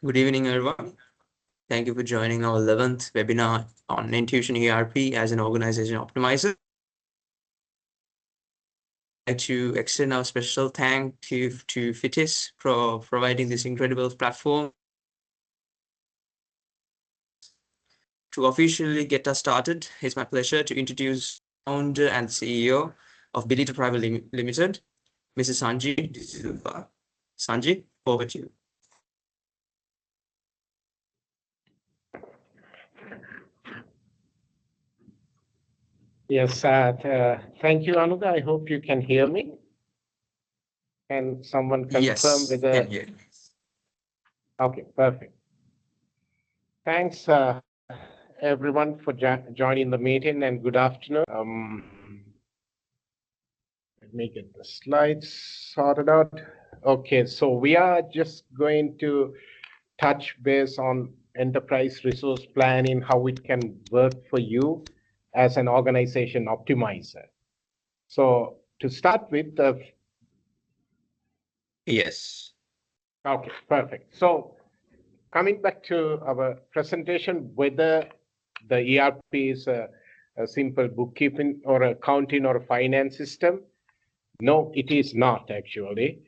Good evening, everyone. Thank you for joining our 11th webinar on Intuition ERP as an organization optimizer. I'd like to extend our special thank to FITIS for providing this incredible platform. To officially get us started, it's my pleasure to introduce founder and CEO of Bilita Private Limited, Mrs. Sanji D'Silva. Sanji, over to you. Yes, thank you, Anuga. I hope you can hear me. Can someone confirm Yes, whether? can hear you. Okay, perfect. Thanks, everyone, for joining the meeting, and good afternoon. Let me get the slides sorted out. Okay, so we are just going to touch base on enterprise resource planning, how it can work for you as an organization optimizer. So to start with, Yes. okay, perfect. So coming back to our presentation, whether the ERP is a simple bookkeeping or accounting or a finance system, no, it is not actually.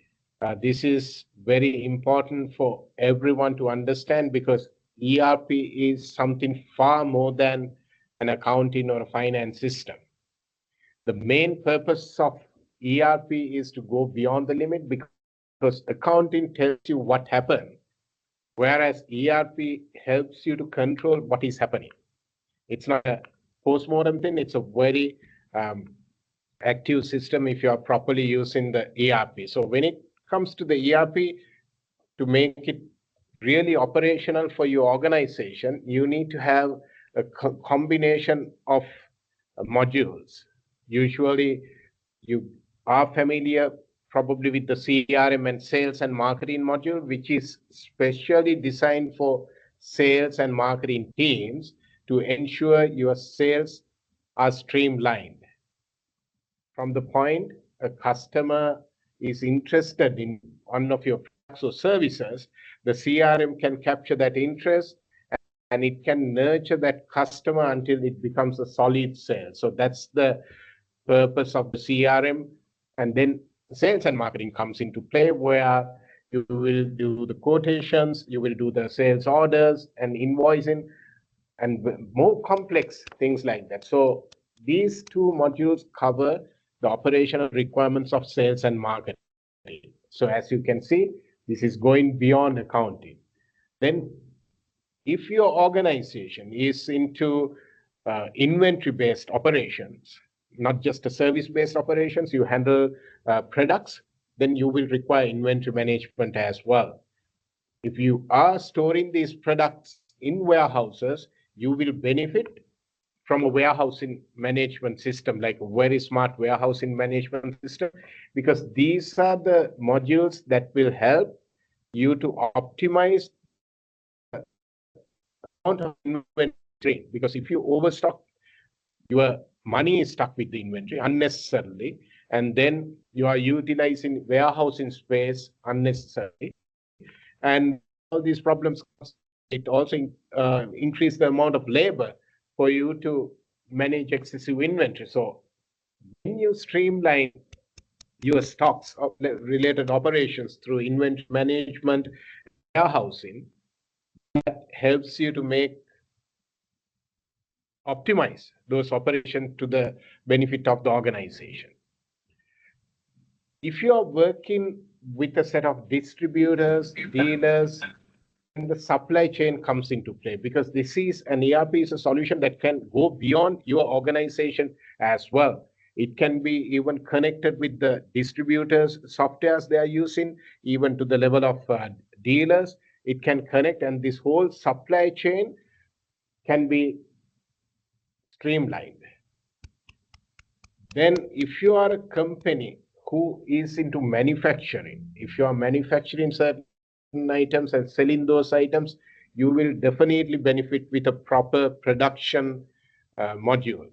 This is very important for everyone to understand because ERP is something far more than an accounting or a finance system. The main purpose of ERP is to go beyond the limit because accounting tells you what happened, whereas ERP helps you to control what is happening. It's not a post-mortem thing, it's a very active system if you are properly using the ERP. So when it comes to the ERP, to make it really operational for your organization, you need to have a combination of modules. Usually you are familiar probably with the CRM and sales and marketing module, which is specially designed for sales and marketing teams to ensure your sales are streamlined. From the point a customer is interested in one of your products or services, the CRM can capture that interest and it can nurture that customer until it becomes a solid sale. So that's the purpose of the CRM. And then sales and marketing comes into play where you will do the quotations, you will do the sales orders and invoicing and more complex things like that. So these two modules cover the operational requirements of sales and marketing. So as you can see, this is going beyond accounting. Then if your organization is into inventory-based operations, not just a service-based operations, you handle products, then you will require inventory management as well. If you are storing these products in warehouses, you will benefit from a warehousing management system, like a very smart warehousing management system, because these are the modules that will help you to optimize the amount of inventory. Because if you overstock, your money is stuck with the inventory unnecessarily, and then you are utilizing warehousing space unnecessarily. And all these problems, it also increase the amount of labor for you to manage excessive inventory. So when you streamline your stocks of related operations through inventory management, warehousing, that helps you to optimize those operations to the benefit of the organization. If you are working with a set of distributors, dealers, and the supply chain comes into play, because this is an ERP is a solution that can go beyond your organization as well. It can be even connected with the distributors, softwares they are using, even to the level of dealers. It can connect, and this whole supply chain can be streamlined. Then if you are a company who is into manufacturing, if you are manufacturing certain items and selling those items, you will definitely benefit with a proper production module.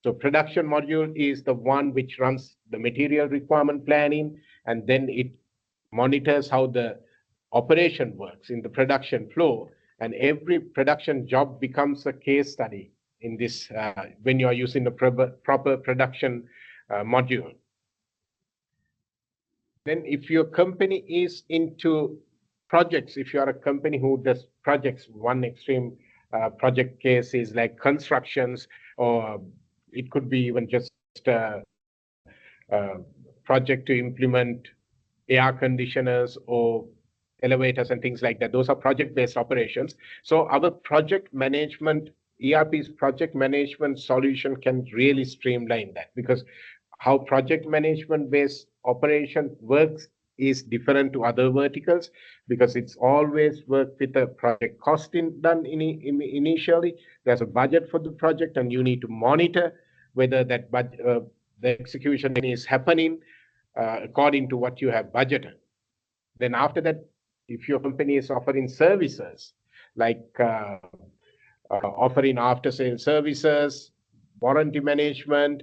So production module is the one which runs the material requirement planning, and then it monitors how the operation works in the production flow, and every production job becomes a case study in this when you are using the proper production module. Then if your company is into projects, if you are a company who does projects, one extreme project case is like constructions, or it could be even just a project to implement air conditioners or elevators and things like that. Those are project-based operations. So our project management, ERP's project management solution can really streamline that, because how project management-based operation works is different to other verticals, because it's always worked with a project costing done initially. There's a budget for the project, and you need to monitor whether that the execution is happening according to what you have budgeted. Then after that, if your company is offering services, like offering after-sales services, warranty management,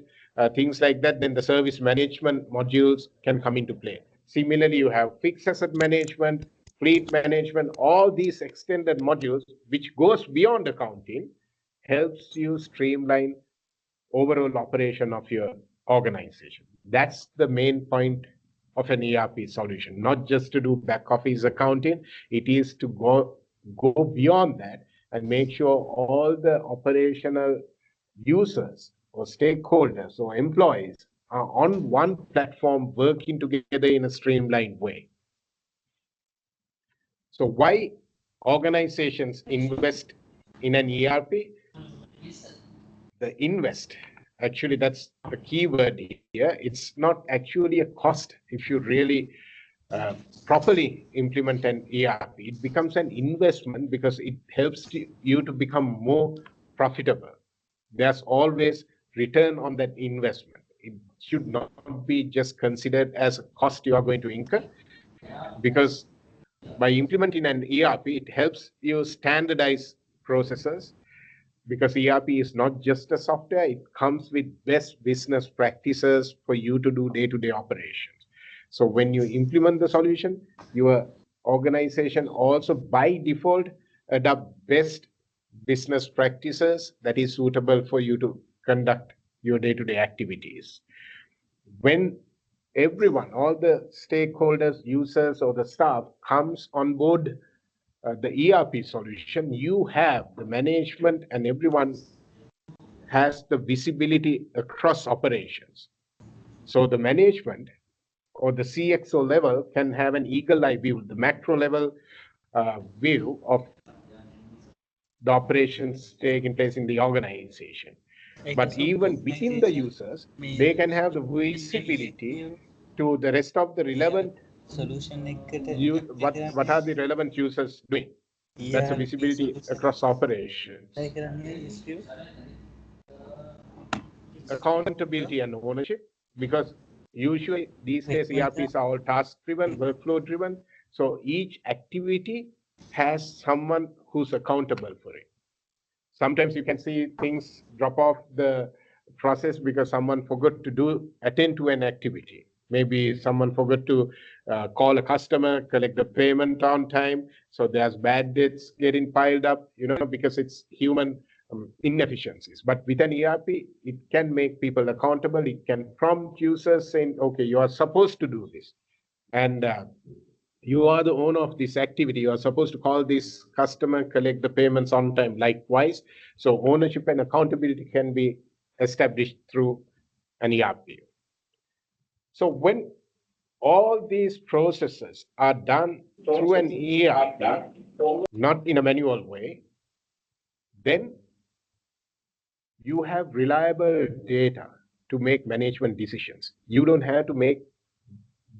things like that, then the service management modules can come into play. Similarly, you have fixed asset management, fleet management, all these extended modules, which goes beyond accounting, helps you streamline overall operation of your organization. That's the main point of an ERP solution, not just to do back office accounting. It is to go beyond that and make sure all the operational users or stakeholders or employees are on one platform working together in a streamlined way. So why organizations invest in an ERP? The invest, actually that's the key word here. It's not actually a cost. If you really properly implement an ERP, it becomes an investment because it helps you to become more profitable. There's always return on that investment. It should not be just considered as a cost you are going to incur, because by implementing an ERP, it helps you standardize processes, because ERP is not just a software, it comes with best business practices for you to do day-to-day operations. So when you implement the solution, your organization also by default adopt best business practices that is suitable for you to conduct your day-to-day activities. When everyone, all the stakeholders, users, or the staff comes on board the ERP solution, you have the management and everyone has the visibility across operations. So the management or the CXO level can have an eagle-eye view, the macro level view of the operations taking place in the organization. But even within the users, they can have the visibility to the rest of the relevant what are the relevant users doing. That's a visibility across operations. Accountability and ownership, because usually these days ERPs are all task-driven, workflow-driven. So each activity has someone who's accountable for it. Sometimes you can see things drop off the process because someone forgot to attend to an activity. Maybe someone forgot to call a customer, collect the payment on time. So there's bad debts getting piled up, because it's human inefficiencies. But with an ERP, it can make people accountable. It can prompt users saying, okay, you are supposed to do this. And you are the owner of this activity. You are supposed to call this customer, collect the payments on time, likewise. So ownership and accountability can be established through an ERP. So when all these processes are done through an ERP, not in a manual way, then you have reliable data to make management decisions. You don't have to make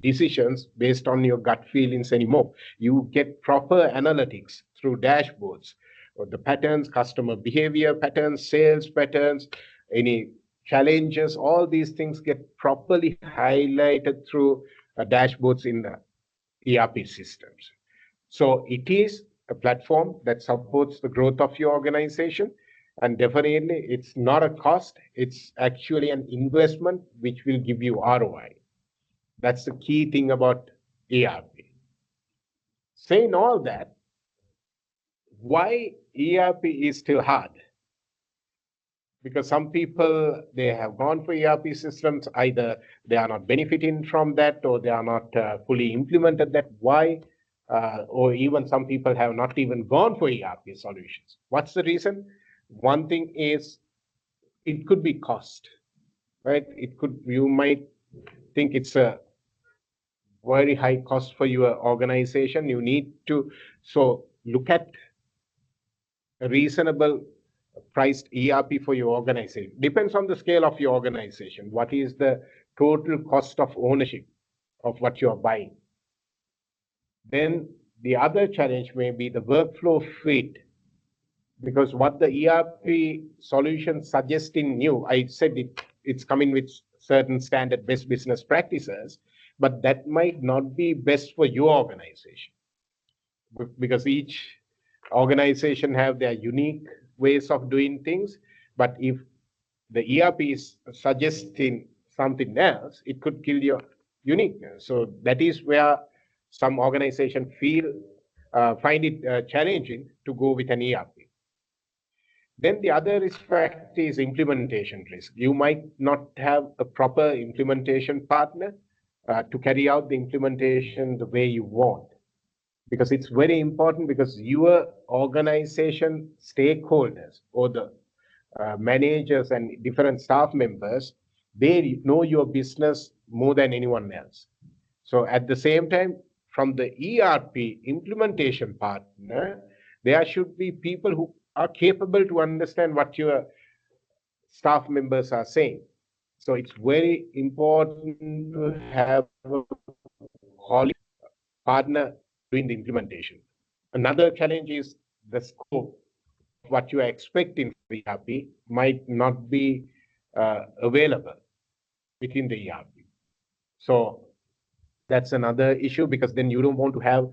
decisions based on your gut feelings anymore. You get proper analytics through dashboards, or the patterns, customer behavior patterns, sales patterns, any challenges, all these things get properly highlighted through dashboards in the ERP systems. So it is a platform that supports the growth of your organization, and definitely it's not a cost, it's actually an investment which will give you ROI. That's the key thing about ERP. Saying all that, why ERP is still hard? Because some people, they have gone for ERP systems, either they are not benefiting from that or they are not fully implemented that. Why? Or even some people have not even gone for ERP solutions. What's the reason? One thing is it could be cost, right? You might think it's a very high cost for your organization. You need to, so look at a reasonable priced ERP for your organization. Depends on the scale of your organization. What is the total cost of ownership of what you are buying? Then the other challenge may be the workflow fit, because what the ERP solution suggesting new, I said it's coming with certain standard best business practices, but that might not be best for your organization, because each organization have their unique ways of doing things. But if the ERP is suggesting something else, it could kill your uniqueness. So that is where some organizations find it challenging to go with an ERP. Then the other risk factor is implementation risk. You might not have a proper implementation partner to carry out the implementation the way you want. Because it's very important, because your organization stakeholders or the managers and different staff members, they know your business more than anyone else. So at the same time, from the ERP implementation partner, there should be people who are capable to understand what your staff members are saying. So it's very important to have a quality partner doing the implementation. Another challenge is the scope. What you are expecting for ERP might not be available within the ERP. So that's another issue, because then you don't want to have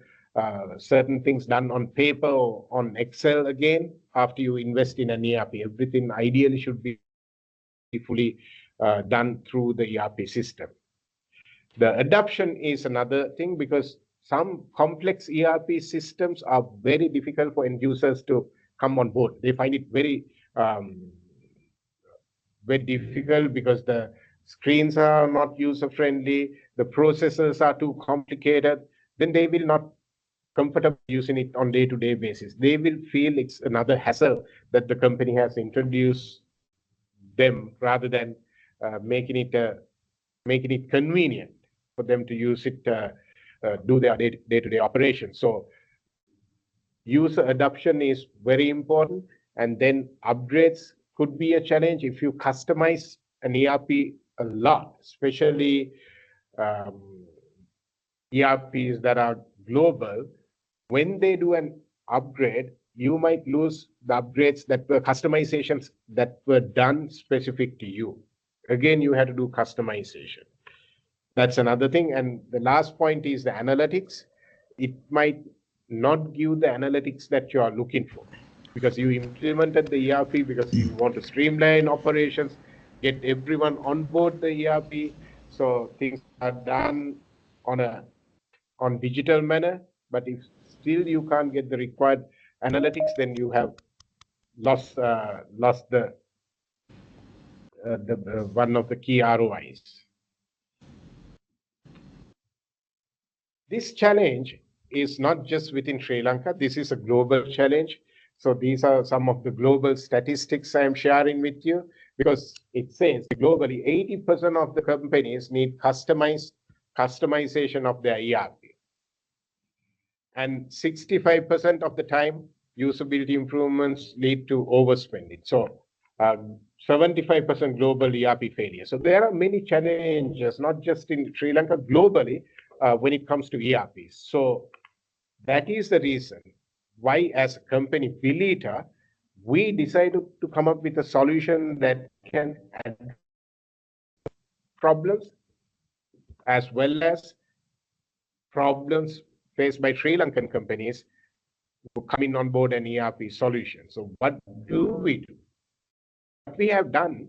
certain things done on paper or on Excel again after you invest in an ERP. Everything ideally should be fully done through the ERP system. The adoption is another thing, because some complex ERP systems are very difficult for end users to come on board. They find it very difficult because the screens are not user-friendly, the processes are too complicated. Then they will not comfortable using it on day-to-day basis. They will feel it's another hassle that the company has introduced them, rather than making it convenient for them to use it, do their day-to-day operations. So user adoption is very important, and then upgrades could be a challenge if you customize an ERP a lot, especially ERPs that are global. When they do an upgrade, you might lose the upgrades that were customizations that were done specific to you. Again, you had to do customization. That's another thing. And the last point is the analytics. It might not give the analytics that you are looking for, because you implemented the ERP because you want to streamline operations, get everyone on board the ERP, so things are done on digital manner. But if still you can't get the required analytics, then you have lost the one of the key ROIs. This challenge is not just within Sri Lanka. This is a global challenge. So these are some of the global statistics I'm sharing with you, because it says globally 80% of the companies need customization of their ERP. And 65% of the time, usability improvements lead to overspending. So 75% global ERP failure. So there are many challenges, not just in Sri Lanka, globally, when it comes to ERPs. So that is the reason why, as a company, 𝐵𝐿𝐼TA, we decided to come up with a solution that can address problems as well as problems faced by Sri Lankan companies who come in on board an ERP solution. So what do we do? What we have done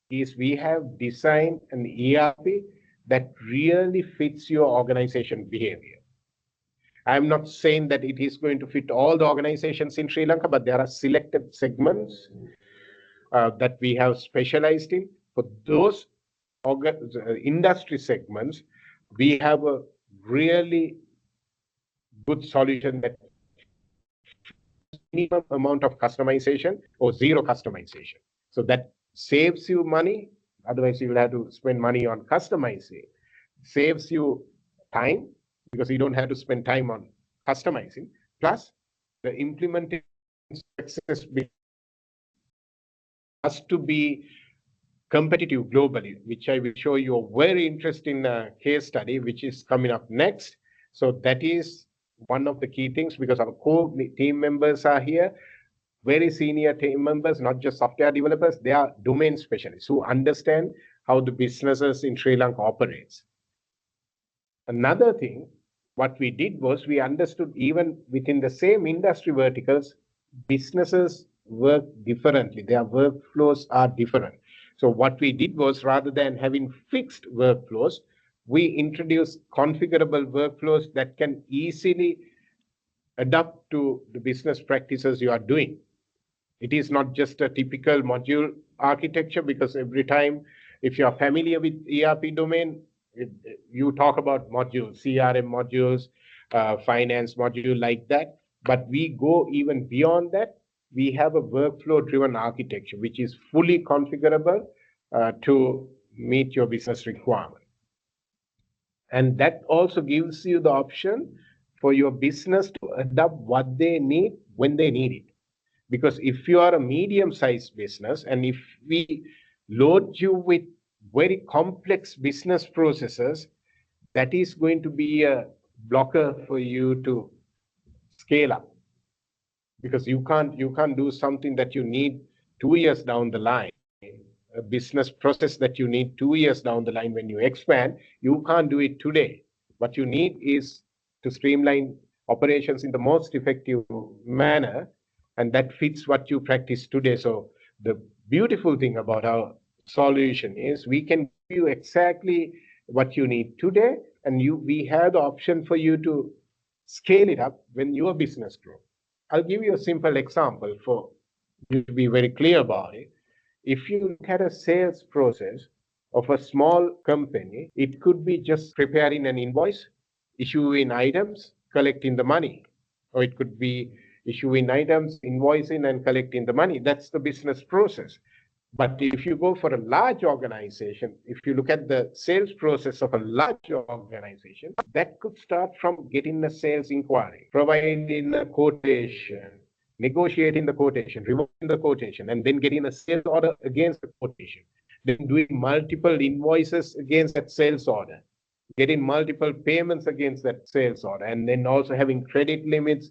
is we have designed an ERP that really fits your organization behavior. I'm not saying that it is going to fit all the organizations in Sri Lanka, but there are selected segments that we have specialized in. For those industry segments, we have a really good solution that minimum amount of customization or zero customization. So that saves you money. Otherwise, you will have to spend money on customizing. Saves you time because you don't have to spend time on customizing. Plus, the implementation success has to be competitive globally, which I will show you a very interesting case study, which is coming up next. So that is one of the key things, because our core team members are here, very senior team members, not just software developers, they are domain specialists who understand how the businesses in Sri Lanka operates. Another thing, what we did was we understood even within the same industry verticals, businesses work differently. Their workflows are different. So what we did was, rather than having fixed workflows, we introduced configurable workflows that can easily adapt to the business practices you are doing. It is not just a typical module architecture, because every time, if you are familiar with ERP domain, you talk about modules, CRM modules, finance module like that. But we go even beyond that. We have a workflow-driven architecture, which is fully configurable to meet your business requirement. And that also gives you the option for your business to adapt what they need when they need it. Because if you are a medium-sized business, and if we load you with very complex business processes, that is going to be a blocker for you to scale up. Because you can't do something that you need 2 years down the line, a business process that you need 2 years down the line when you expand. You can't do it today. What you need is to streamline operations in the most effective manner, and that fits what you practice today. So the beautiful thing about our solution is we can give you exactly what you need today, and we have the option for you to scale it up when your business grows. I'll give you a simple example for you to be very clear about it. If you look at a sales process of a small company, it could be just preparing an invoice, issuing items, collecting the money. Or it could be issuing items, invoicing, and collecting the money. That's the business process. But if you go for a large organization, if you look at the sales process of a large organization, that could start from getting a sales inquiry, providing a quotation, negotiating the quotation, revoking the quotation, and then getting a sales order against the quotation, then doing multiple invoices against that sales order, getting multiple payments against that sales order, and then also having credit limits,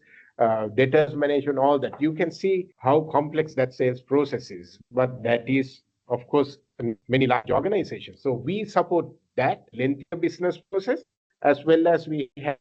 debtors management, all that. You can see how complex that sales process is, but that is, of course, in many large organizations. So we support that lengthier business process, as well as we have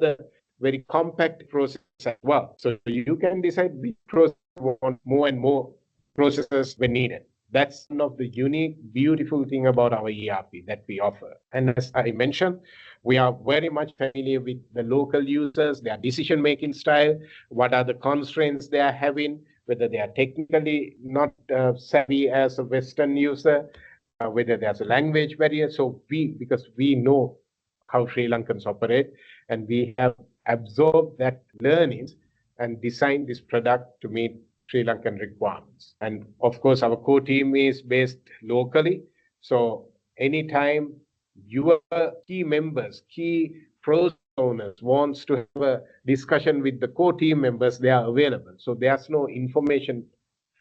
the very compact process as well. So you can decide which process you want more and more processes when needed. That's one of the unique, beautiful thing about our ERP that we offer. And as I mentioned, we are very much familiar with the local users, their decision-making style, what are the constraints they are having, whether they are technically not savvy as a Western user, whether there's a language barrier. So because we know how Sri Lankans operate, and we have absorbed that learnings and designed this product to meet Sri Lankan requirements. And of course, our core team is based locally. So anytime your key members, key process owners wants to have a discussion with the core team members, they are available. So there's no information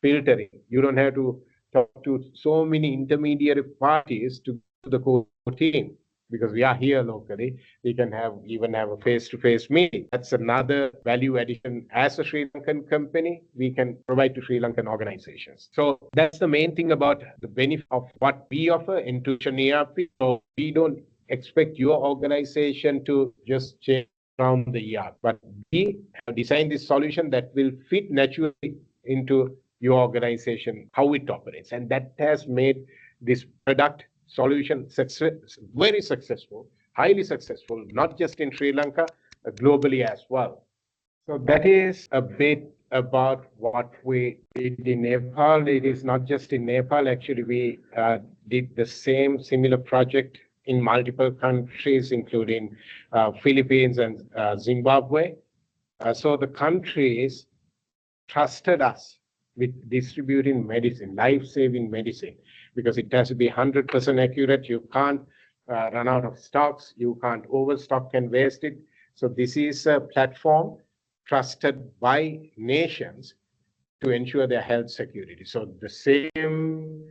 filtering. You don't have to talk to so many intermediary parties to the core team. Because we are here locally, we can even have a face-to-face meeting. That's another value addition. As a Sri Lankan company, we can provide to Sri Lankan organizations. So that's the main thing about the benefit of what we offer in Intuition ERP. So we don't expect your organization to just change around the ERP, but we have designed this solution that will fit naturally into your organization, how it operates. And that has made this product solution very successful, highly successful, not just in Sri Lanka, globally as well. So that is a bit about what we did in Nepal. It is not just in Nepal. Actually, we did the same similar project in multiple countries, including Philippines and Zimbabwe. So the countries trusted us with distributing medicine, life-saving medicine, because it has to be 100% accurate. You can't run out of stocks. You can't overstock and waste it. So this is a platform trusted by nations to ensure their health security. So the same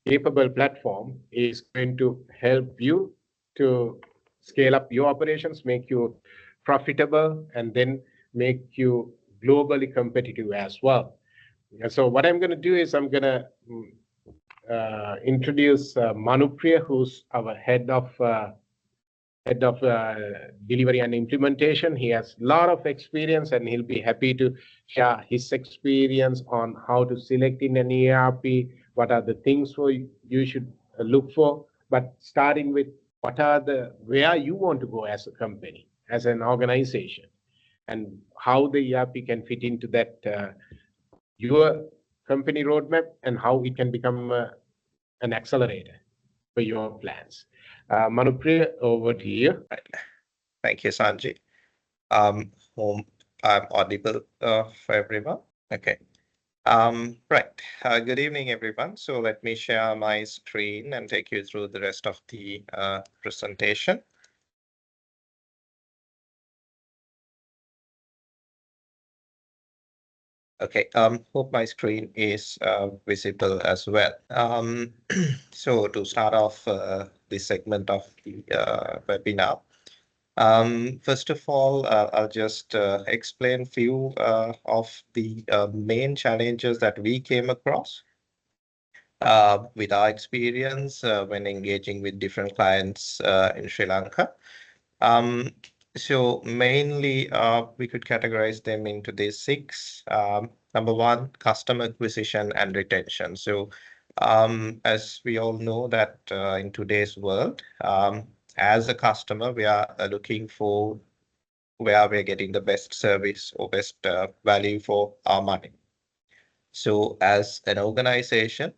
capable platform is going to help you to scale up your operations, make you profitable, and then make you globally competitive as well. And so what I'm going to do is I'm going to introduce Manupriya, who's our head of delivery and implementation. He has a lot of experience, and he'll be happy to share his experience on how to select in an ERP, what are the things for you should look for, but starting with where you want to go as a company, as an organization, and how the ERP can fit into that your company roadmap, and how it can become an accelerator for your plans. Manupriya, over to you. Right. Thank you, Sanjay. Hope I'm audible for everyone. Okay. Right. Good evening, everyone. So let me share my screen and take you through the rest of the presentation. Okay, hope my screen is visible as well. So to start off this segment of the webinar, first of all, I'll just explain a few of the main challenges that we came across with our experience when engaging with different clients in Sri Lanka. So mainly, we could categorize them into these six. Number one, customer acquisition and retention. So as we all know that in today's world, as a customer, we are looking for where we're getting the best service or best value for our money. So as an organization,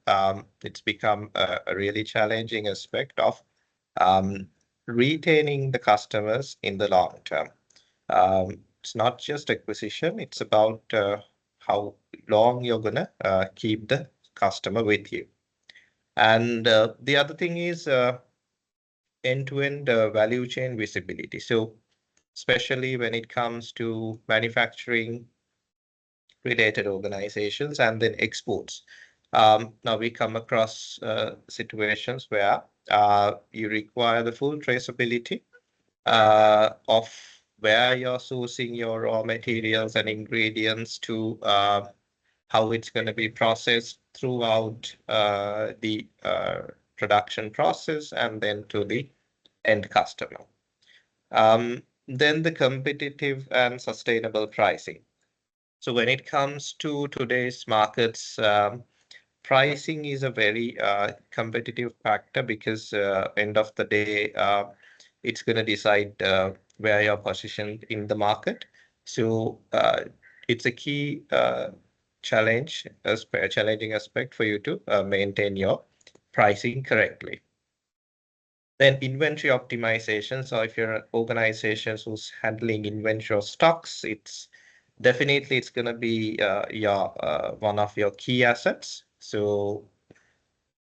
it's become a really challenging aspect of retaining the customers in the long term. It's not just acquisition, it's about how long you're gonna keep the customer with you. And the other thing is end-to-end value chain visibility. So especially when it comes to manufacturing related organizations and then exports. Now we come across situations where you require the full traceability of where you're sourcing your raw materials and ingredients to how it's going to be processed throughout the production process and then to the end customer. Then the competitive and sustainable pricing. So when it comes to today's markets, pricing is a very competitive factor because end of the day, it's going to decide where you're positioned in the market. So it's a key challenging aspect for you to maintain your pricing correctly. Then inventory optimization. So if you're an organization who's handling inventory of stocks, it's going to be one of your key assets. So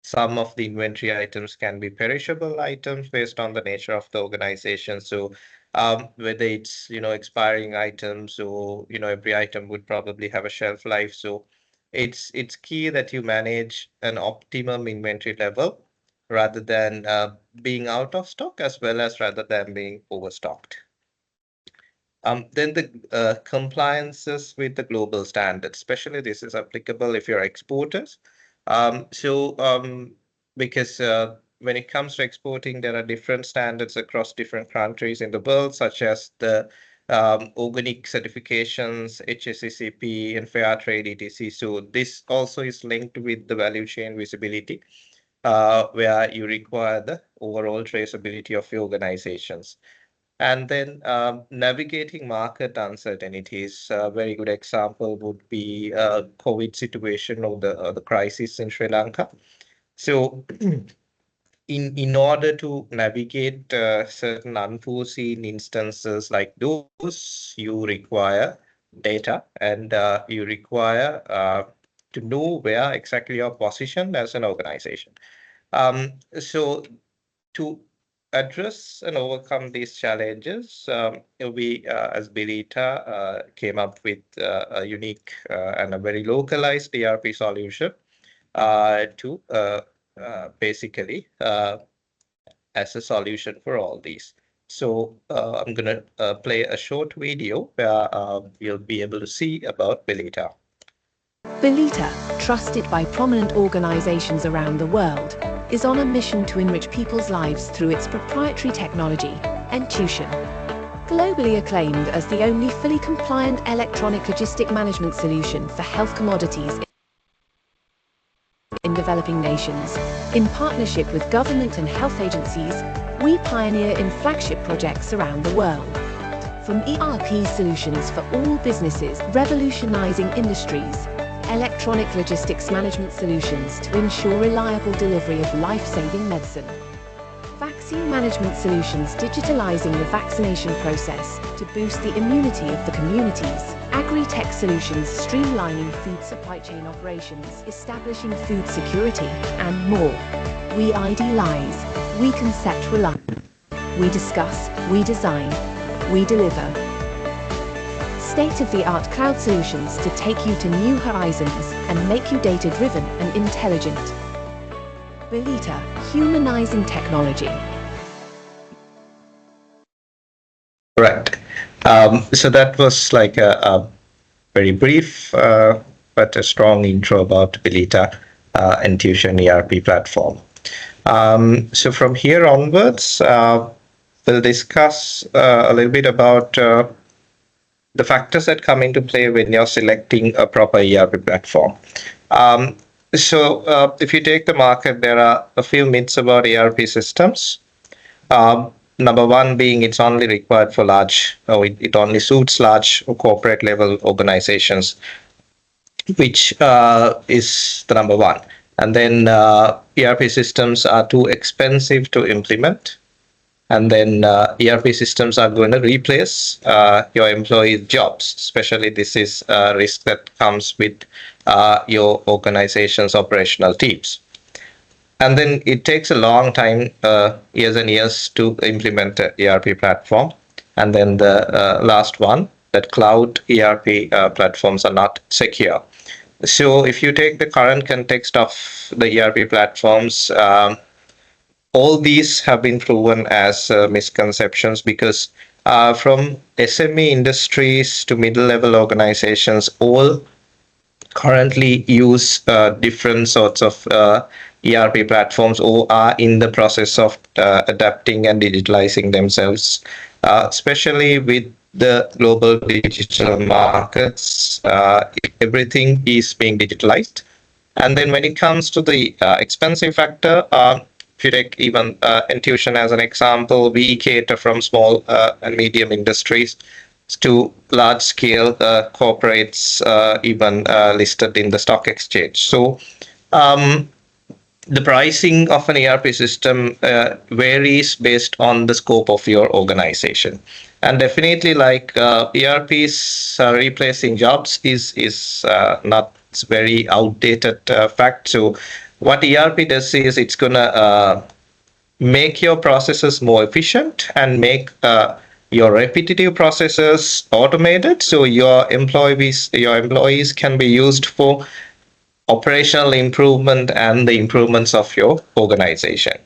some of the inventory items can be perishable items based on the nature of the organization. So whether it's expiring items or every item would probably have a shelf life. So it's key that you manage an optimum inventory level rather than being out of stock, as well as rather than being overstocked. Then the compliances with the global standards, especially this is applicable if you're exporters. Because when it comes to exporting, there are different standards across different countries in the world, such as the organic certifications, HACCP, and fair trade, etc. So this also is linked with the value chain visibility, where you require the overall traceability of your organizations. And then navigating market uncertainties. A very good example would be COVID situation or the crisis in Sri Lanka. So in order to navigate certain unforeseen instances like those, you require data and you require to know where exactly you're positioned as an organization. So to address and overcome these challenges, we as 𝐵𝐿𝐼TA came up with a unique and a very localized ERP solution to basically as a solution for all these. So I'm going to play a short video where you'll be able to see about 𝐵𝐿𝐼TA. 𝐵𝐿𝐼TA, trusted by prominent organizations around the world, is on a mission to enrich people's lives through its proprietary technology, 𝐚𝐭. Globally acclaimed as the only fully compliant electronic logistic management solution for health commodities in developing nations. In partnership with government and health agencies, we pioneer in flagship projects around the world. From ERP solutions for all businesses, revolutionizing industries, electronic logistics management solutions to ensure reliable delivery of life-saving medicine, vaccine management solutions digitalizing the vaccination process to boost the immunity of the communities, agri-tech solutions streamlining food supply chain operations, establishing food security, and more. We idealize, we conceptualize, we discuss, we design, we deliver. State-of-the-art cloud solutions to take you to new horizons and make you data-driven and intelligent. 𝐵𝐿𝐼TA, humanizing technology. Right. So that was like a very brief but a strong intro about 𝐵𝐿𝐼TA Intuition ERP platform. So from here onwards, we'll discuss a little bit about the factors that come into play when you're selecting a proper ERP platform. So if you take the market, there are a few myths about ERP systems. Number one being it's only required for large, or it only suits large or corporate level organizations, which is the number one. And then ERP systems are too expensive to implement. And then ERP systems are going to replace your employees' jobs. Especially this is a risk that comes with your organization's operational teams. And then it takes a long time, years and years, to implement an ERP platform. And then the last one, that cloud ERP platforms are not secure. So if you take the current context of the ERP platforms, all these have been proven as misconceptions because from SME industries to middle-level organizations, all currently use different sorts of ERP platforms or are in the process of adapting and digitalizing themselves, especially with the global digital markets. Everything is being digitalized. And then when it comes to the expensive factor, if you take even 𝐿𝐼TA as an example, we cater from small and medium industries to large-scale corporates, even listed in the stock exchange. So the pricing of an ERP system varies based on the scope of your organization. And definitely, like ERPs replacing jobs is not very outdated fact. So what ERP does is it's going to make your processes more efficient and make your repetitive processes automated, so your employees can be used for operational improvement and the improvements of your organization.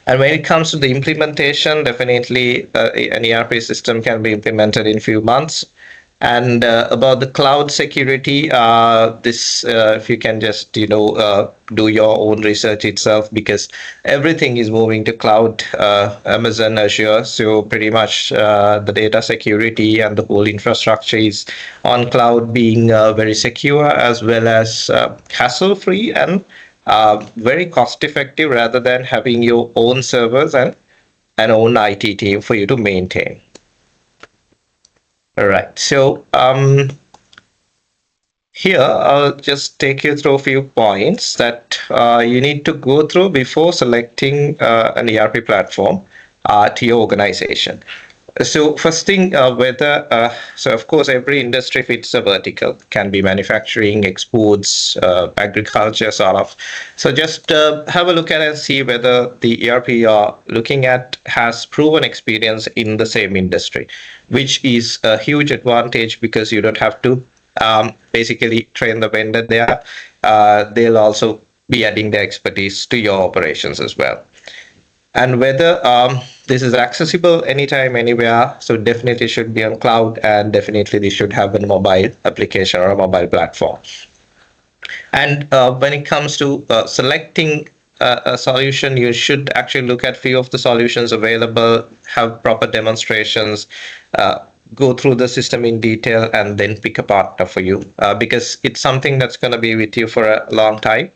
And when it comes to the implementation, definitely an ERP system can be implemented in a few months. And about the cloud security, this if you can just do your own research itself, because everything is moving to cloud, Amazon, Azure. So pretty much the data security and the whole infrastructure is on cloud, being very secure as well as hassle-free and very cost-effective, rather than having your own servers and an own IT team for you to maintain. All right, so here I'll just take you through a few points that you need to go through before selecting an ERP platform to your organization. So first thing, so of course every industry fits a vertical, can be manufacturing, exports, agriculture, sort of. So just have a look at and see whether the ERP you're looking at has proven experience in the same industry, which is a huge advantage because you don't have to basically train the vendor there. They'll also be adding their expertise to your operations as well. And whether this is accessible anytime, anywhere. So definitely should be on cloud, and definitely they should have a mobile application or a mobile platform. And when it comes to selecting a solution, you should actually look at few of the solutions available, have proper demonstrations, go through the system in detail, and then pick a partner for you because it's something that's going to be with you for a long time.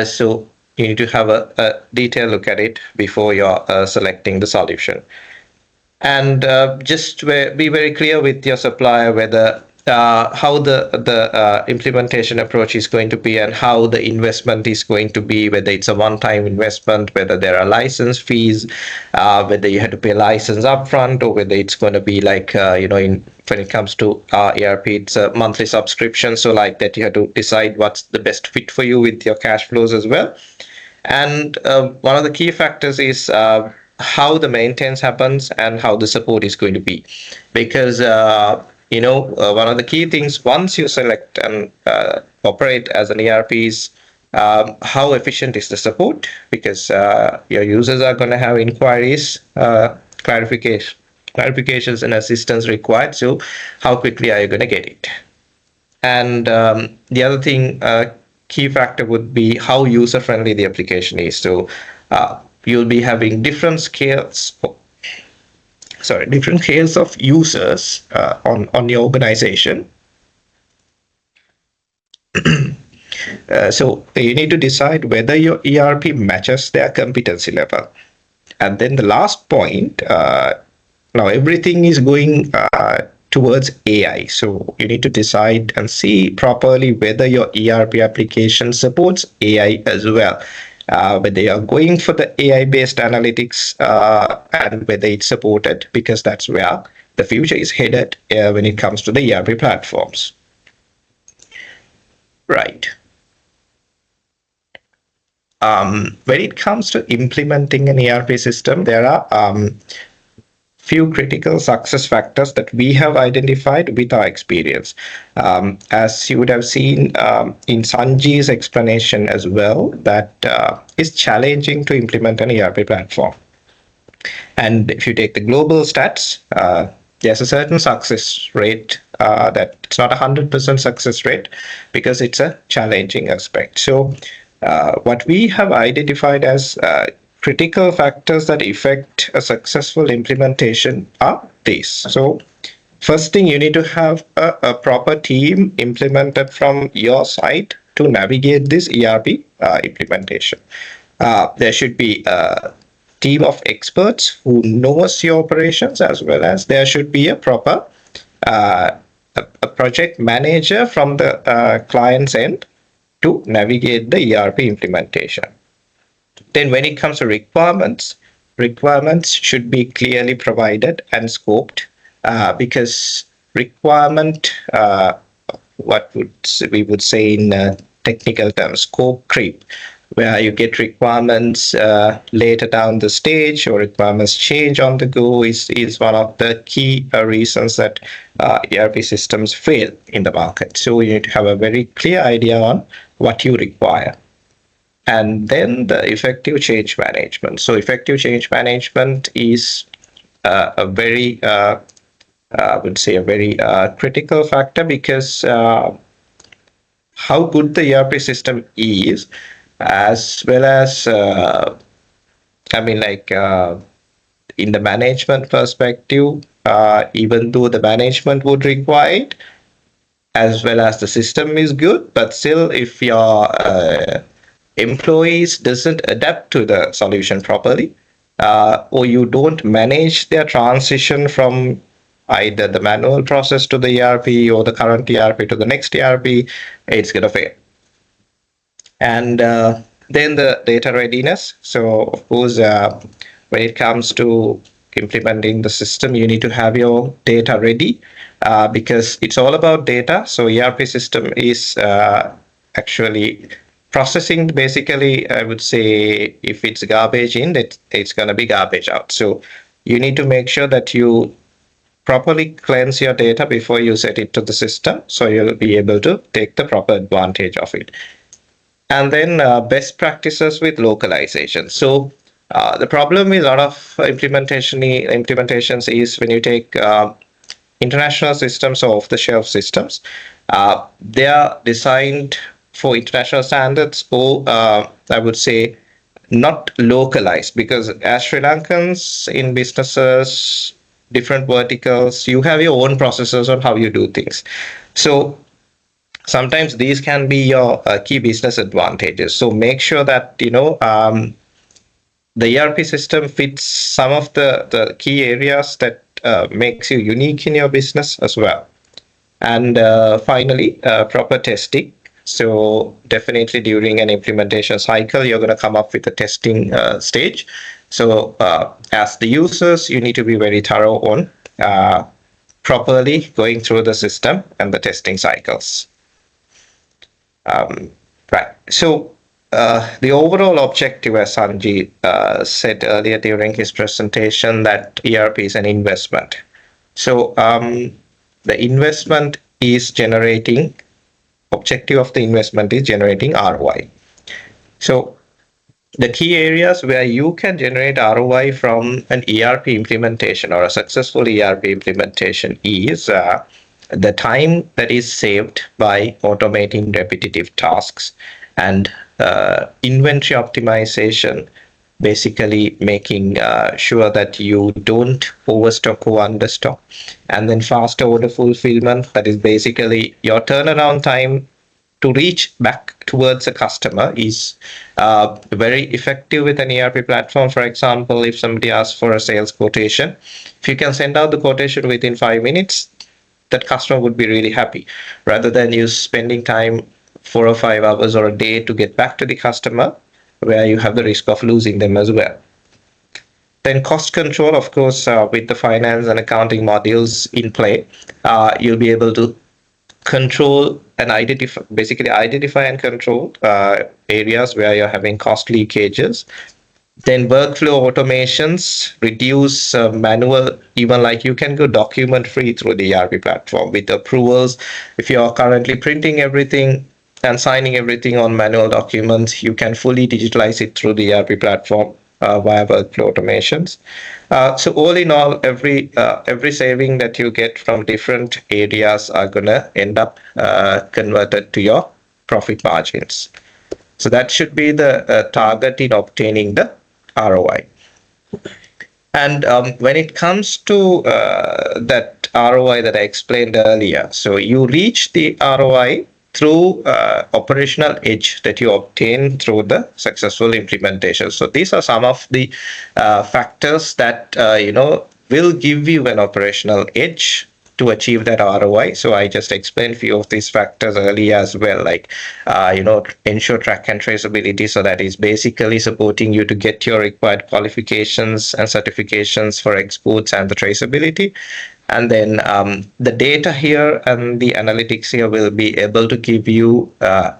So you need to have a detailed look at it before you're selecting the solution. And just be very clear with your supplier whether how the implementation approach is going to be and how the investment is going to be, whether it's a one-time investment, whether there are license fees, whether you have to pay license upfront, or whether it's going to be like, when it comes to ERP, it's a monthly subscription. So like that, you have to decide what's the best fit for you with your cash flows as well. And one of the key factors is how the maintenance happens and how the support is going to be. Because, one of the key things once you select and operate as an ERP is how efficient is the support, because your users are going to have inquiries, clarifications and assistance required. So how quickly are you going to get it? And the other thing, key factor would be how user friendly the application is. So you'll be having different scales of users on your organization. So you need to decide whether your ERP matches their competency level. And then the last point, now everything is going towards AI. So you need to decide and see properly whether your ERP application supports AI as well. Whether you are going for the AI-based analytics and whether it's supported, because that's where the future is headed when it comes to the ERP platforms. Right. When it comes to implementing an ERP system, there are few critical success factors that we have identified with our experience. As you would have seen in Sanji's explanation as well, that it's challenging to implement an ERP platform. And if you take the global stats, there's a certain success rate that it's not 100% success rate because it's a challenging aspect. So what we have identified as critical factors that affect a successful implementation are these. So first thing, you need to have a proper team implemented from your side to navigate this ERP implementation. There should be a team of experts who knows your operations, as well as there should be a proper a project manager from the client's end to navigate the ERP implementation. Then when it comes to requirements should be clearly provided and scoped because requirement, we would say in technical terms, scope creep, where you get requirements later down the stage or requirements change on the go is one of the key reasons that ERP systems fail in the market. So you need to have a very clear idea on what you require. And then the effective change management. So effective change management is a very, I would say, a very critical factor, because how good the ERP system is, as well as, in the management perspective, even though the management would require it, as well as the system is good, but still if your employees doesn't adapt to the solution properly, or you don't manage their transition from either the manual process to the ERP or the current ERP to the next ERP, it's going to fail. And then the data readiness. So of course, when it comes to implementing the system, you need to have your data ready because it's all about data. So ERP system is actually processing, basically, I would say if it's garbage in, it's going to be garbage out. So you need to make sure that you properly cleanse your data before you set it to the system, so you'll be able to take the proper advantage of it. And then best practices with localization. So the problem with a lot of implementations is when you take international systems or off-the-shelf systems, they are designed for international standards, or I would say not localized, because as Sri Lankans in businesses, different verticals, you have your own processes on how you do things. So sometimes these can be your key business advantages. So make sure that, you know, the ERP system fits some of the key areas that makes you unique in your business as well. And finally, proper testing. So definitely during an implementation cycle, you're going to come up with a testing stage. So as the users, you need to be very thorough on properly going through the system and the testing cycles. Right. So the overall objective, as Sanji said earlier during his presentation, that ERP is an investment. So the investment is generating, objective of the investment is generating ROI. So the key areas where you can generate ROI from an ERP implementation or a successful ERP implementation is the time that is saved by automating repetitive tasks, and inventory optimization, basically making sure that you don't overstock or understock. And then fast order fulfillment, that is basically your turnaround time to reach back towards a customer is very effective with an ERP platform. For example, if somebody asks for a sales quotation, if you can send out the quotation within 5 minutes, that customer would be really happy, rather than you spending time 4 or 5 hours or a day to get back to the customer, where you have the risk of losing them as well. Then cost control, of course, with the finance and accounting modules in play, you'll be able to control and identify and control areas where you're having cost leakages. Then workflow automations, reduce manual, even like you can go document free through the ERP platform with approvals. If you are currently printing everything and signing everything on manual documents, you can fully digitalize it through the ERP platform via workflow automations. So all in all, every saving that you get from different areas are gonna end up converted to your profit margins. So that should be the target in obtaining the ROI. And when it comes to that ROI that I explained earlier, so you reach the ROI through operational edge that you obtain through the successful implementation. So these are some of the factors that will give you an operational edge to achieve that ROI. So I just explained a few of these factors earlier as well, like ensure track and traceability. So that is basically supporting you to get your required qualifications and certifications for exports and the traceability. And then the data here and the analytics here will be able to give you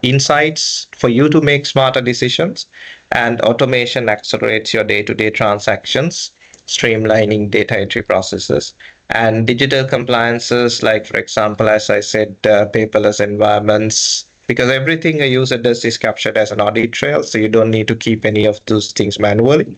insights for you to make smarter decisions. And automation accelerates your day-to-day transactions, streamlining data entry processes. And digital compliances, like, for example, as I said, paperless environments, because everything a user does is captured as an audit trail, so you don't need to keep any of those things manually.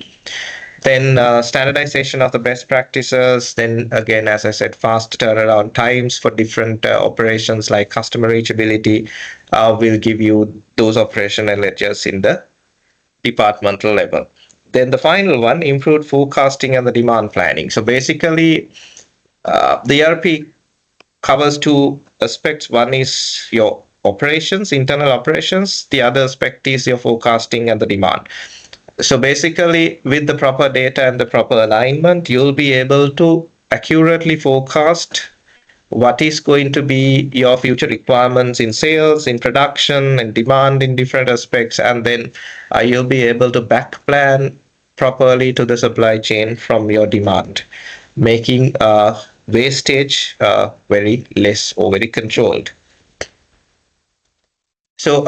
Then standardization of the best practices. Then again, as I said, fast turnaround times for different operations like customer reachability will give you those operational edges in the departmental level. Then the final one, improved forecasting and the demand planning. So basically, the ERP covers two aspects. One is your operations, internal operations. The other aspect is your forecasting and the demand. So basically, with the proper data and the proper alignment, you'll be able to accurately forecast what is going to be your future requirements in sales, in production, and demand in different aspects, and then you'll be able to back plan properly to the supply chain from your demand, making wastage very less or very controlled. So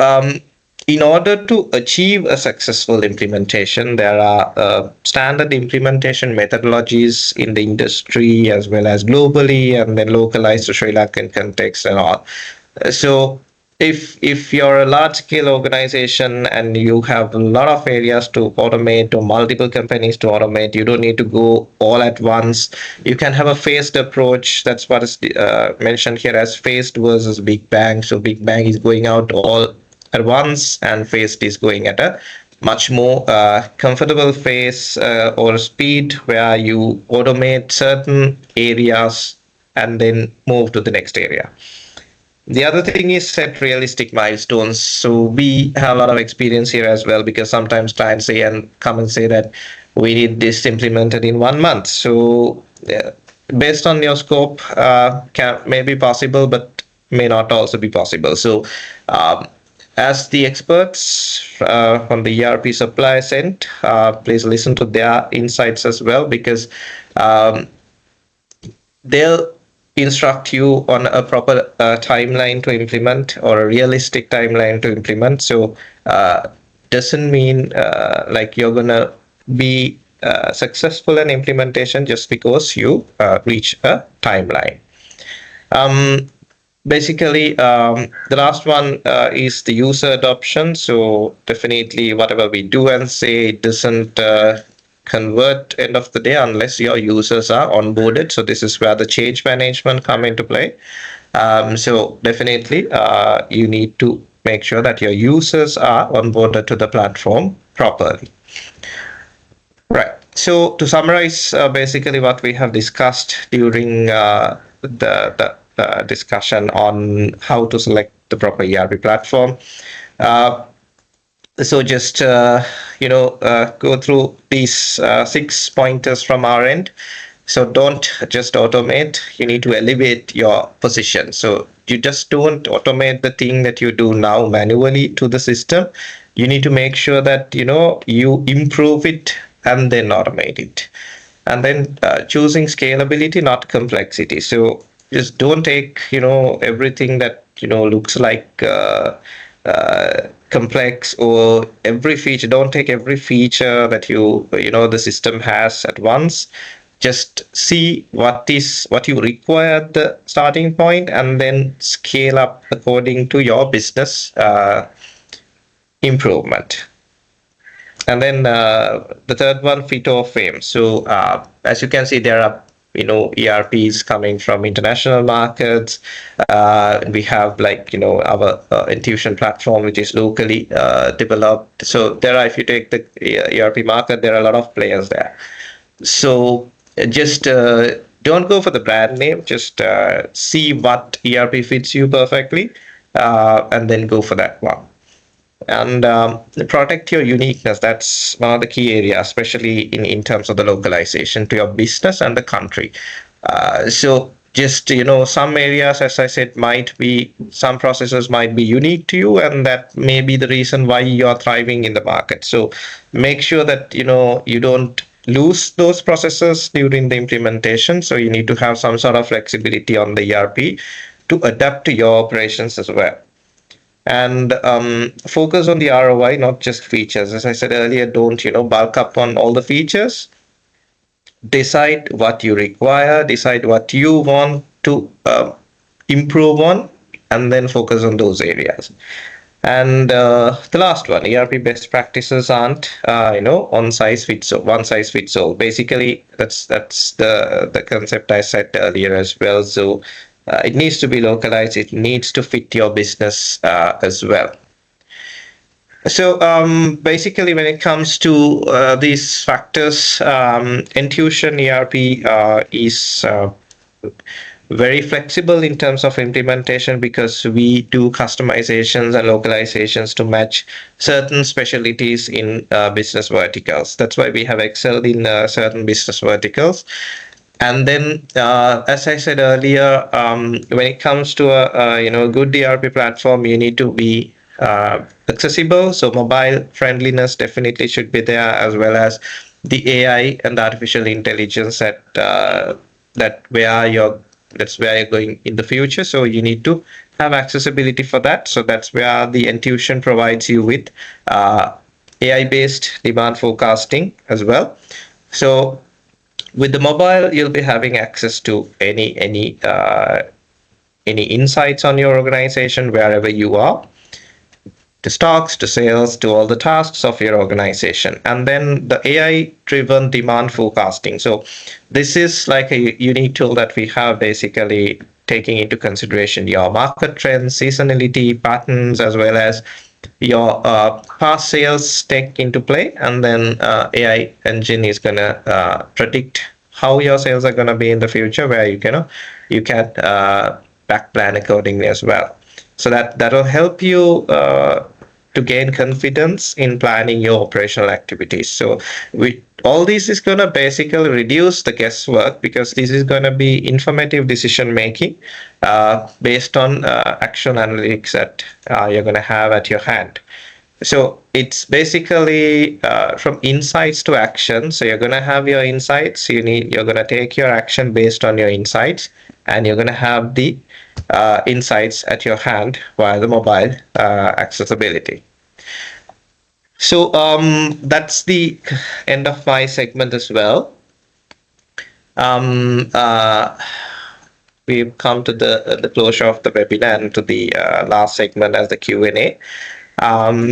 in order to achieve a successful implementation, there are standard implementation methodologies in the industry as well as globally, and then localized to Sri Lankan context and all. So if you're a large scale organization and you have a lot of areas to automate or multiple companies to automate, you don't need to go all at once. You can have a phased approach. That's what is mentioned here as phased versus big bang. So big bang is going out all at once, and phased is going at a much more comfortable phase or speed, where you automate certain areas and then move to the next area. The other thing is set realistic milestones. So we have a lot of experience here as well, because sometimes clients say and come and say that we need this implemented in 1 month. So based on your scope, may be possible, but may not also be possible. So as the experts from the ERP supply end, please listen to their insights as well, because they'll instruct you on a proper timeline to implement, or a realistic timeline to implement. So doesn't mean like you're gonna be successful in implementation just because you reach a timeline. Basically, the last one is the user adoption. So definitely whatever we do and say, it doesn't convert end of the day unless your users are onboarded. So this is where the change management come into play. So definitely you need to make sure that your users are onboarded to the platform properly. Right. So to summarize, basically what we have discussed during the discussion on how to select the proper ERP platform. So just go through these 6 pointers from our end. So don't just automate, you need to elevate your position. So you just don't automate the thing that you do now manually to the system. You need to make sure that you improve it and then automate it. And then choosing scalability, not complexity. So just don't take everything that looks like complex, or every feature. Don't take every feature that the system has at once. Just see what you require at the starting point, and then scale up according to your business improvement. And then the third one, fit or fame. So as you can see, there are ERPs coming from international markets. We have our Intuition platform, which is locally developed. So there are, if you take the ERP market, there are a lot of players there. So just don't go for the brand name. Just see what ERP fits you perfectly, and then go for that one. And protect your uniqueness. That's one of the key areas, especially in terms of the localization to your business and the country. So just some areas, as I said, some processes might be unique to you, and that may be the reason why you're thriving in the market. So make sure that you don't lose those processes during the implementation. So you need to have some sort of flexibility on the ERP to adapt to your operations as well. And focus on the ROI, not just features. As I said earlier, don't bulk up on all the features. Decide what you require, decide what you want to improve on, and then focus on those areas. And the last one, ERP best practices aren't one size fits all. Basically, that's the concept I said earlier as well. So it needs to be localized. It needs to fit your business as well. So basically, when it comes to these factors, Intuition ERP is very flexible in terms of implementation because we do customizations and localizations to match certain specialties in business verticals. That's why we have excelled in certain business verticals. And then, as I said earlier, when it comes to a good ERP platform, you need to be accessible. So mobile friendliness definitely should be there, as well as the AI and the artificial intelligence that's where you're going in the future. So you need to have accessibility for that. So that's where the 𝐚𝐭 provides you with AI-based demand forecasting as well. So with the mobile, you'll be having access to any insights on your organization wherever you are, to stocks, to sales, to all the tasks of your organization. And then the AI-driven demand forecasting. So this is like a unique tool that we have, basically taking into consideration your market trends, seasonality, patterns, as well as your past sales take into play. And then AI engine is going to predict how your sales are going to be in the future, where you can back plan accordingly as well. So that will help you to gain confidence in planning your operational activities. So all this is going to basically reduce the guesswork, because this is going to be informative decision making based on action analytics that you're going to have at your hand. So it's basically from insights to action. So you're going to have your insights. You're going to take your action based on your insights, and you're going to have the insights at your hand via the mobile accessibility. So that's the end of my segment as well. We've come to the closure of the webinar and to the last segment as the Q&A.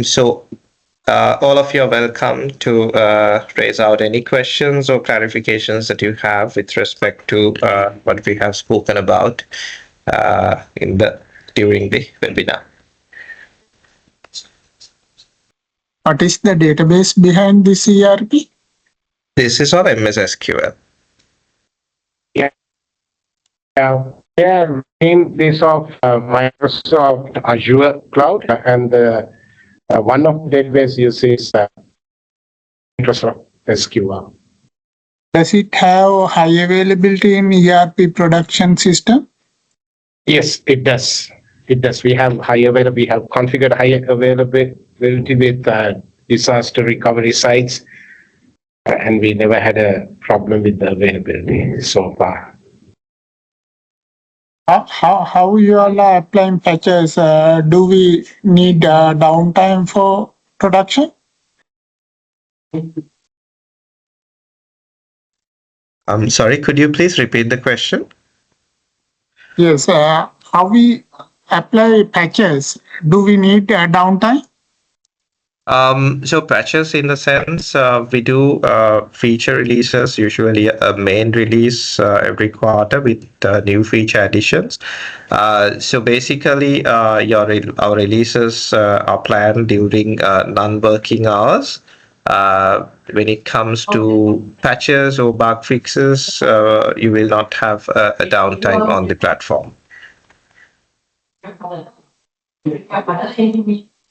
So all of you are welcome to raise out any questions or clarifications that you have with respect to what we have spoken about during the webinar. What is the database behind this ERP? This is on MS SQL. Yeah, in this of Microsoft Azure Cloud, and one of the database uses Microsoft SQL. Does it have high availability in ERP production system? Yes, it does. It does. We have we have configured high availability with disaster recovery sites, and we never had a problem with the availability so far. How you all are applying patches? Do we need downtime for production? I'm sorry, could you please repeat the question? Yes. How we apply patches? Do we need downtime? So patches, in the sense, we do feature releases, usually a main release every quarter with new feature additions. So basically, our releases are planned during non-working hours. When it comes to patches or bug fixes, you will not have a downtime on the platform.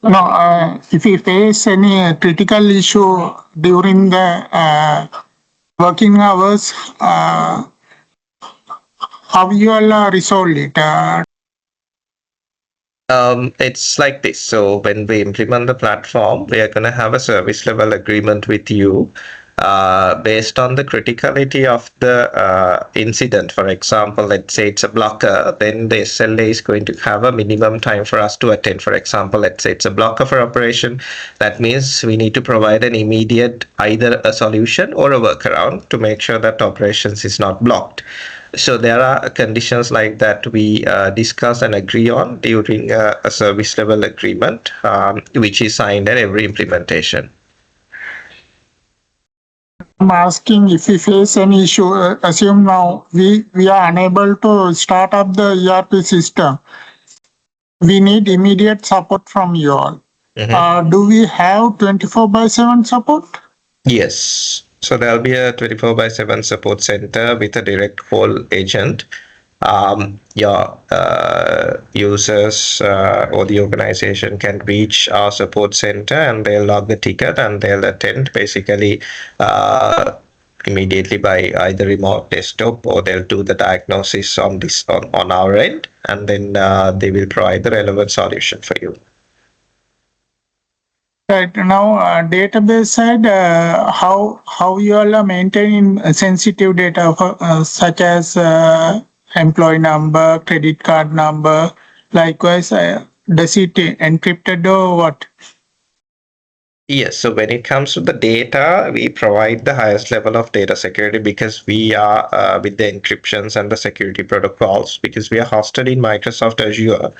No, if you face any critical issue during the working hours, how you all resolve it? It's like this. So when we implement the platform, we are going to have a service level agreement with you based on the criticality of the incident. For example, let's say it's a blocker, then the SLA is going to have a minimum time for us to attend. For example, let's say it's a blocker for operation. That means we need to provide an immediate, either a solution or a workaround to make sure that operations is not blocked. So there are conditions like that we discuss and agree on during a service level agreement, which is signed at every implementation. I'm asking if we face any issue. Assume now we are unable to start up the ERP system. We need immediate support from you all. Mm-hmm. Do we have 24/7 support? Yes. So there'll be a 24/7 support center with a direct call agent your users or the organization can reach our support center and they'll log the ticket and they'll attend basically immediately by either remote desktop, or they'll do the diagnosis on our end, and then they will provide the relevant solution for you. Right now, database side, how you all are maintaining sensitive data for, such as employee number, credit card number. Likewise, does it encrypted or what? Yes, so when it comes to the data, we provide the highest level of data security because we are with the encryptions and the security protocols, because we are hosted in Microsoft Azure,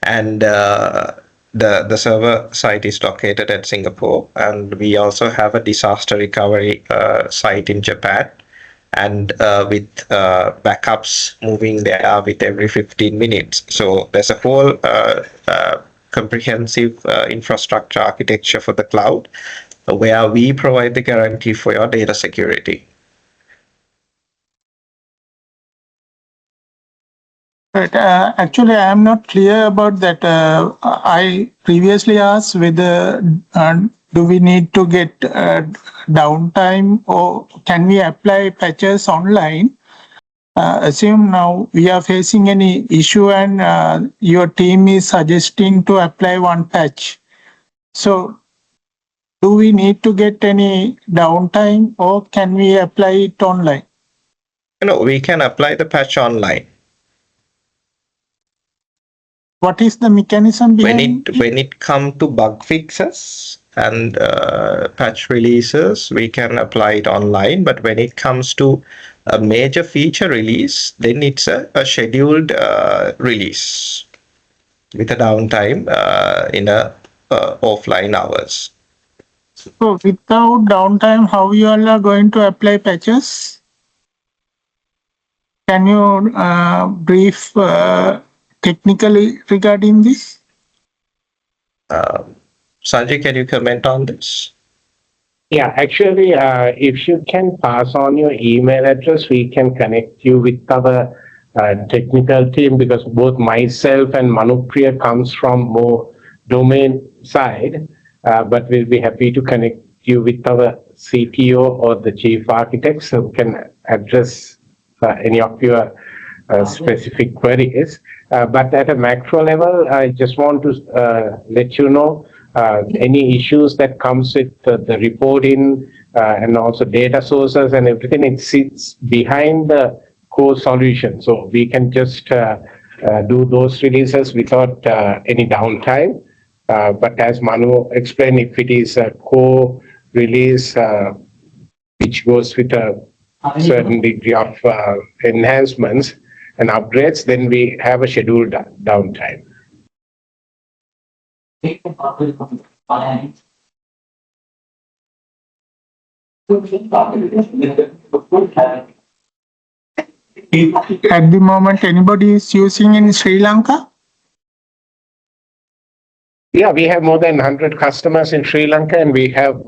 and the server site is located at Singapore, and we also have a disaster recovery site in Japan, and with backups moving there with every 15 minutes. So there's a whole comprehensive infrastructure architecture for the cloud where we provide the guarantee for your data security. Right. Actually, I am not clear about that. I previously asked whether do we need to get downtime, or can we apply patches online? Assume now we are facing any issue and your team is suggesting to apply one patch. So do we need to get any downtime, or can we apply it online? No, we can apply the patch online. What is the mechanism behind when it comes to bug fixes and patch releases, we can apply it online. But when it comes to a major feature release, then it's a scheduled release with a downtime in offline hours. So without downtime, how you all are going to apply patches? Can you brief technically regarding this? Sanjay, can you comment on this? Yeah, actually, if you can pass on your email address, we can connect you with our technical team, because both myself and Manupriya comes from more domain side, but we'll be happy to connect you with our CTO or the chief architect, so we can address any of your specific queries. But at a macro level, I just want to let you know any issues that comes with the reporting and also data sources and everything. It sits behind the core solution, so we can just do those releases without any downtime. But as Manu explained, if it is a core release which goes with a certain degree of enhancements and upgrades, then we have a scheduled downtime. At the moment, anybody is using in Sri Lanka? Yeah, we have more than 100 customers in Sri Lanka, and we have,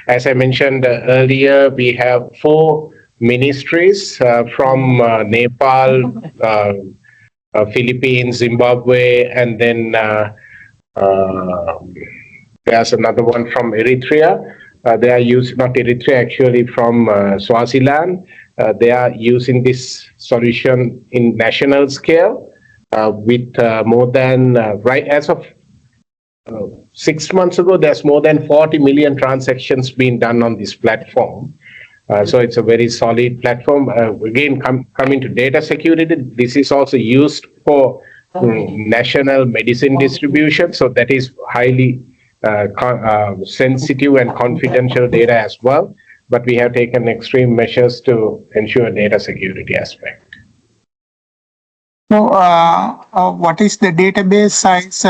as I mentioned earlier, we have 4 ministries from Nepal, Philippines, Zimbabwe, and then there's another one from Eritrea. They are using, not Eritrea, actually from Swaziland. They are using this solution in national scale with more than, right as of 6 months ago, there's more than 40 million transactions being done on this platform. So it's a very solid platform. Again, coming to data security, this is also used for national medicine distribution. So that is highly sensitive and confidential data as well. But we have taken extreme measures to ensure data security aspect. So what is the database size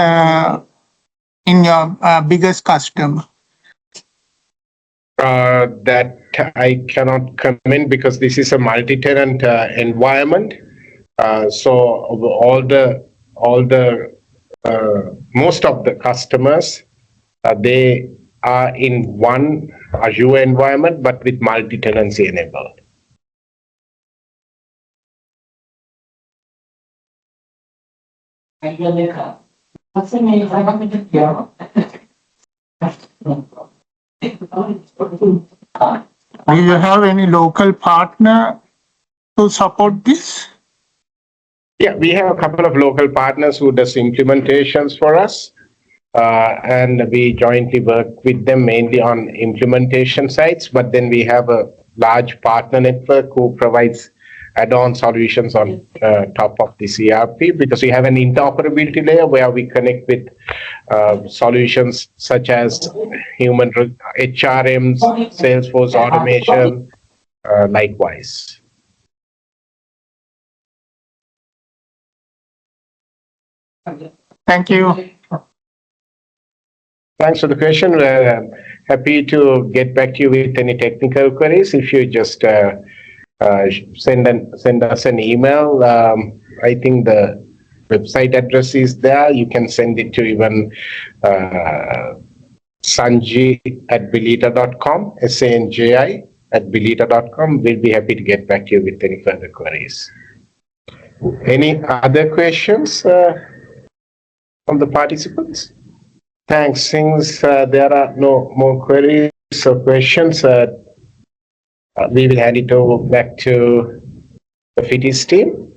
in your biggest customer? That I cannot comment, because this is a multi-tenant environment. So most of the customers, they are in one Azure environment, but with multi-tenancy enabled. Do you have any local partner to support this? Yeah, we have a couple of local partners who does implementations for us. And we jointly work with them mainly on implementation sites, but then we have a large partner network who provides add-on solutions on top of this ERP, because we have an interoperability layer where we connect with solutions such as human HRMs, Salesforce automation, likewise. Thank you. Thanks for the question. We're happy to get back to you with any technical queries. If you just send us an email, I think the website address is there. You can send it to even sanji@belita.com, sanji@belita.com. We'll be happy to get back to you with any further queries. Any other questions from the participants? Thanks. Since there are no more queries or questions, we will hand it over back to the FITIS team.